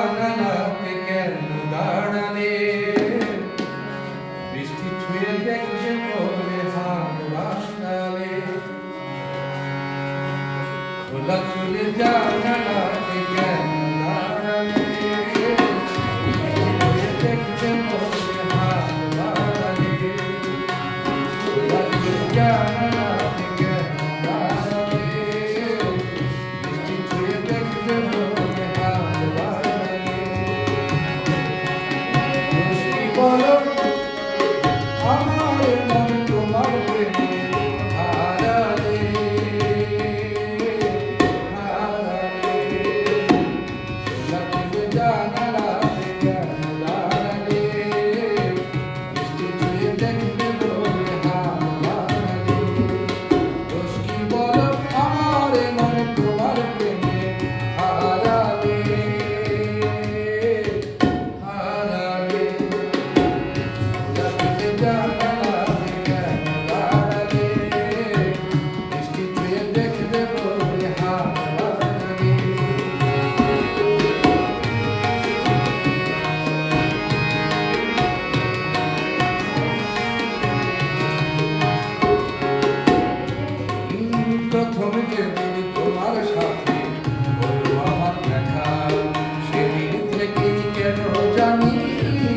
জানালাতে কেন দাঁড়ালে বৃষ্টি ছুঁয়ে দেখতে পড়ে হাত বাঁধালে খোলা চুলে জানালাতে কেন দাঁড়ালে ছুঁয়ে দেখতে পড়ে হাত বাঁধালে খোলা চুলে জানালাতে কেন দাঁড়ালে বৃষ্টি ছুঁয়ে দেখতে পড়ে হাত বাঁধালে দোষী বলো আমার মন তোমার প্রেমে হারালে জানালাতে কেন দাঁড়ালে বৃষ্টি ছুঁয়ে দেখতে বলে হাত বাড়ালে দোষ কি বলো আমার মন তোমার প্রেমে হারালে হারালে জানালাতে কেন দাঁড়ালে বৃষ্টি ছুঁয়ে দেখতে বলে হাত বাড়ালে প্রথম যেদিন তোমার সাথে হলো আমার দেখা সেদিন থেকেই কেন জানি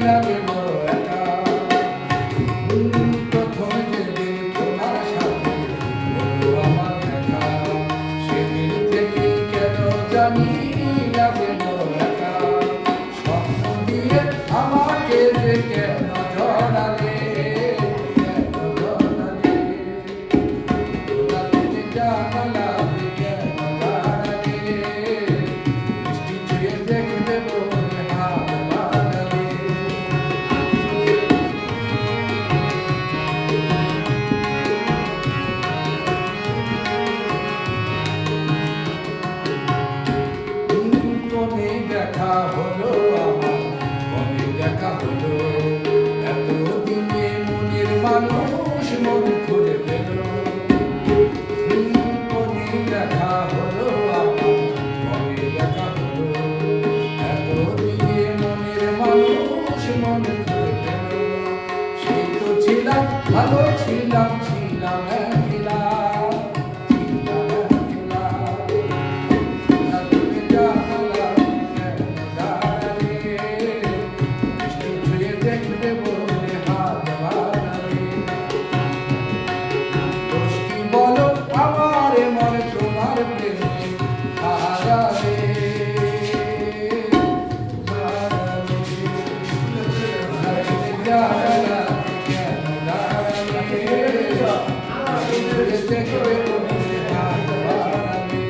লাগে বড় একা প্রথম যেদিন তোমার সাথে হলো আমার দেখা সেদিন থেকেই কেন জানি লাগে বড় একা স্বপ্ন দিয়ে আমাকে যে কেন জড়ালে জানালাতে কেন দাঁড়ালে বৃষ্টি ছুঁয়ে দেখতে বলে হাত বাড়ালে কোনে দেখা হলো আমার কোনে দেখা হলো এতদিনে মনের মানুষ মন খুলে পেল দেখা হলো আমার মনে দেখা হলো এতদিনে মনের মানুষ মনে খুলে পেল সেই তো ছিলাম ভালো ছিলাম ছিলাম একলা তুমি জানালাতে কেন দাঁড়ালে বৃষ্টি ছুঁয়ে দেখতে বলে হাত বাড়ালে দোষ কি বলো আমার মন তোমার প্রেমে হারালে জানালাতে কেন দাঁড়ালে দেখবে বলে হাত বাড়ালে